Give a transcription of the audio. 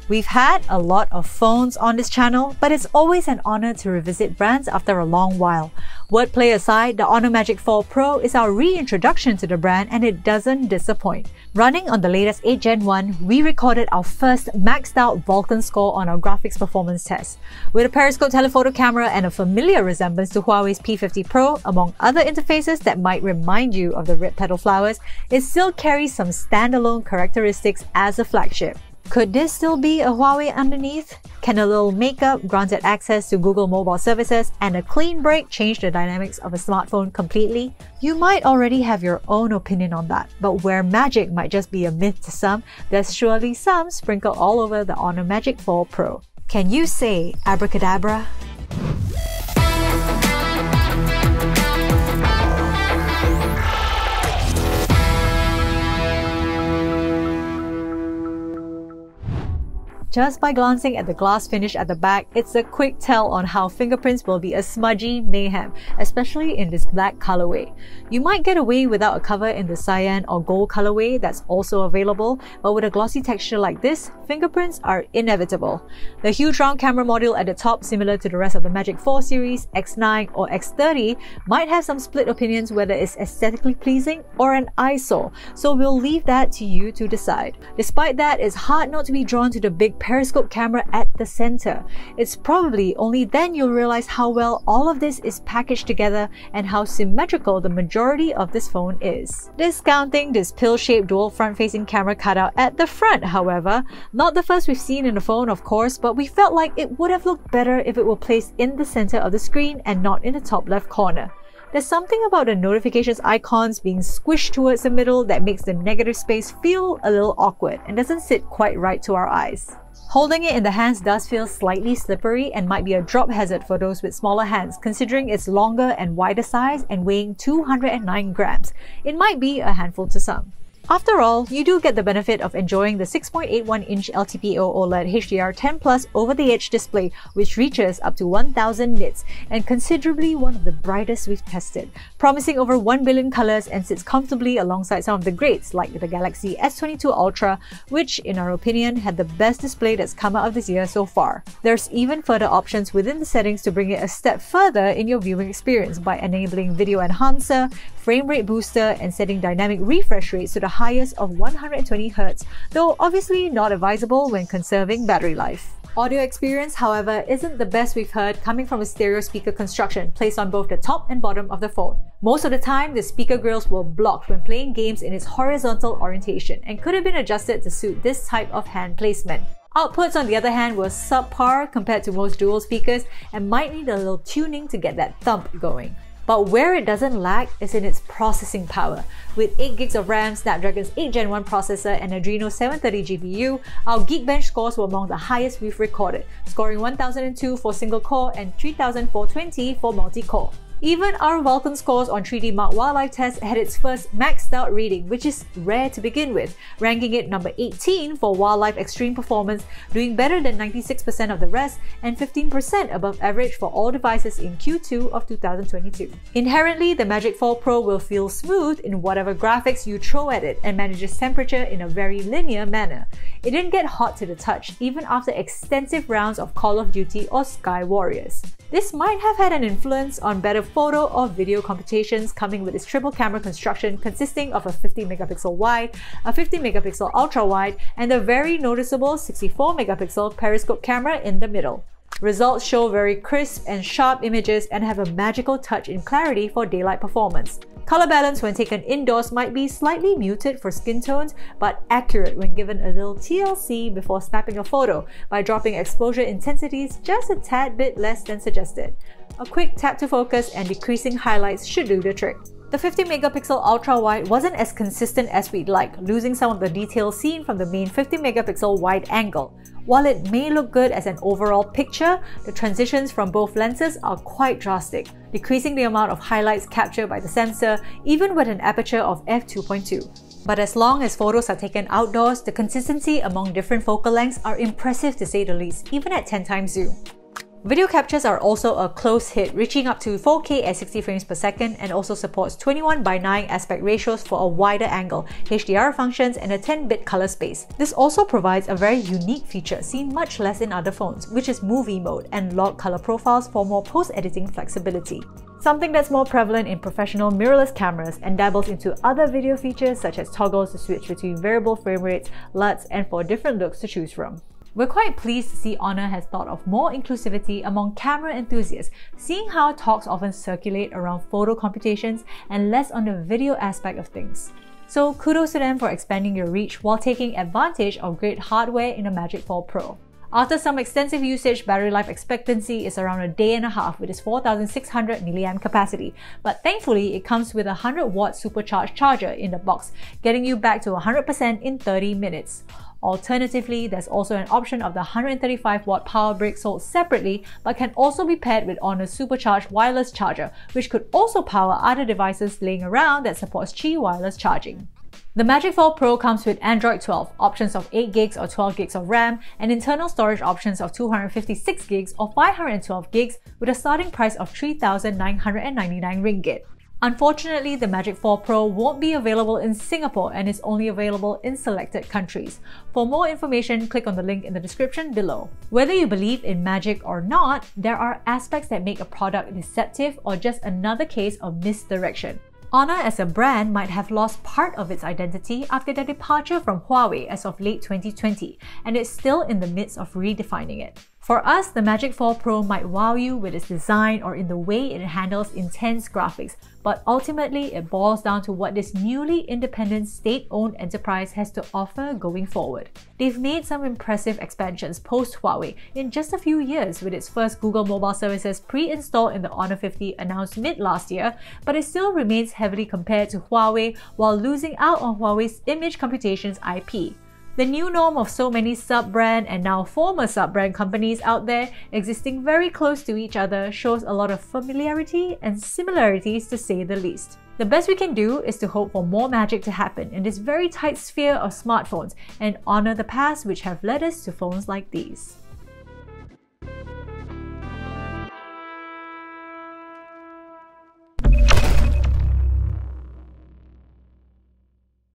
We've had a lot of phones on this channel, but it's always an honor to revisit brands after a long while. Wordplay aside, the Honor Magic 4 Pro is our reintroduction to the brand and it doesn't disappoint. Running on the latest 8 Gen 1, we recorded our first maxed out Vulkan score on our graphics performance test. With a periscope telephoto camera and a familiar resemblance to Huawei's P50 Pro, among other interfaces that might remind you of the red petal flowers, it still carries some standalone characteristics as a flagship. Could this still be a Huawei underneath? Can a little makeup, granted access to Google mobile services, and a clean break change the dynamics of a smartphone completely? You might already have your own opinion on that, but where magic might just be a myth to some, there's surely some sprinkled all over the Honor Magic 4 Pro. Can you say abracadabra? Just by glancing at the glass finish at the back, it's a quick tell on how fingerprints will be a smudgy mayhem, especially in this black colorway. You might get away without a cover in the cyan or gold colorway that's also available, but with a glossy texture like this, fingerprints are inevitable. The huge round camera module at the top, similar to the rest of the Magic 4 series, X9 or X30, might have some split opinions whether it's aesthetically pleasing or an eyesore, so we'll leave that to you to decide. Despite that, it's hard not to be drawn to the big periscope camera at the center. It's probably only then you'll realize how well all of this is packaged together and how symmetrical the majority of this phone is. Discounting this pill-shaped dual front-facing camera cutout at the front, however, not the first we've seen in a phone of course, but we felt like it would have looked better if it were placed in the center of the screen and not in the top left corner. There's something about the notifications icons being squished towards the middle that makes the negative space feel a little awkward and doesn't sit quite right to our eyes. Holding it in the hands does feel slightly slippery and might be a drop hazard for those with smaller hands, considering its longer and wider size and weighing 209 grams. It might be a handful to some. After all, you do get the benefit of enjoying the 6.81-inch LTPO OLED HDR10+ over-the-edge display, which reaches up to 1000 nits and considerably one of the brightest we've tested, promising over 1 billion colors and sits comfortably alongside some of the greats like the Galaxy S22 Ultra, which, in our opinion, had the best display that's come out of this year so far. There's even further options within the settings to bring it a step further in your viewing experience by enabling video enhancer, frame rate booster, and setting dynamic refresh rates to the highest of 120Hz, though obviously not advisable when conserving battery life. Audio experience, however, isn't the best we've heard coming from a stereo speaker construction placed on both the top and bottom of the phone. Most of the time, the speaker grills were blocked when playing games in its horizontal orientation and could have been adjusted to suit this type of hand placement. Outputs, on the other hand, were subpar compared to most dual speakers and might need a little tuning to get that thump going. But where it doesn't lack is in its processing power. With 8GB of RAM, Snapdragon's 8 Gen 1 processor and Adreno 730 GPU, our Geekbench scores were among the highest we've recorded, scoring 1002 for single core and 3420 for multi-core. Even our Vulkan scores on 3D Mark Wildlife Test had its first maxed out reading, which is rare to begin with, ranking it number 18 for Wildlife Extreme Performance, doing better than 96% of the rest and 15% above average for all devices in Q2 of 2022. Inherently, the Magic 4 Pro will feel smooth in whatever graphics you throw at it and manages temperature in a very linear manner. It didn't get hot to the touch even after extensive rounds of Call of Duty or Sky Warriors. This might have had an influence on better photo or video computations, coming with its triple camera construction consisting of a 50MP wide, a 50MP ultra wide, and a very noticeable 64MP periscope camera in the middle. Results show very crisp and sharp images and have a magical touch in clarity for daylight performance. Color balance when taken indoors might be slightly muted for skin tones, but accurate when given a little TLC before snapping a photo by dropping exposure intensities just a tad bit less than suggested. A quick tap to focus and decreasing highlights should do the trick. The 50MP ultra-wide wasn't as consistent as we'd like, losing some of the detail seen from the main 50MP wide angle. While it may look good as an overall picture, the transitions from both lenses are quite drastic, decreasing the amount of highlights captured by the sensor even with an aperture of f2.2. But as long as photos are taken outdoors, the consistency among different focal lengths are impressive to say the least, even at 10x zoom. Video captures are also a close hit, reaching up to 4K at 60 frames per second and also supports 21:9 aspect ratios for a wider angle, HDR functions and a 10-bit color space. This also provides a very unique feature seen much less in other phones, which is movie mode and log color profiles for more post-editing flexibility. Something that's more prevalent in professional mirrorless cameras and dabbles into other video features such as toggles to switch between variable frame rates, LUTs, and for different looks to choose from. We're quite pleased to see Honor has thought of more inclusivity among camera enthusiasts, seeing how talks often circulate around photo computations and less on the video aspect of things. So kudos to them for expanding your reach while taking advantage of great hardware in the Magic 4 Pro. After some extensive usage, battery life expectancy is around a day and a half with its 4600 mAh capacity, but thankfully it comes with a 100-watt supercharged charger in the box, getting you back to 100% in 30 minutes. Alternatively, there's also an option of the 135-watt power brick sold separately but can also be paired with Honor's supercharged wireless charger, which could also power other devices laying around that supports Qi wireless charging. The Magic 4 Pro comes with Android 12, options of 8GB or 12GB of RAM, and internal storage options of 256GB or 512GB with a starting price of 3,999 ringgit. Unfortunately, the Magic 4 Pro won't be available in Singapore and is only available in selected countries. For more information, click on the link in the description below. Whether you believe in magic or not, there are aspects that make a product deceptive or just another case of misdirection. Honor as a brand might have lost part of its identity after their departure from Huawei as of late 2020, and it's still in the midst of redefining it. For us, the Magic 4 Pro might wow you with its design or in the way it handles intense graphics, but ultimately it boils down to what this newly independent state-owned enterprise has to offer going forward. They've made some impressive expansions post-Huawei in just a few years, with its first Google mobile services pre-installed in the Honor 50 announced mid-last year, but it still remains heavily compared to Huawei while losing out on Huawei's image computations IP. The new norm of so many sub-brand and now former sub-brand companies out there existing very close to each other shows a lot of familiarity and similarities, to say the least. The best we can do is to hope for more magic to happen in this very tight sphere of smartphones and honor the past which have led us to phones like these.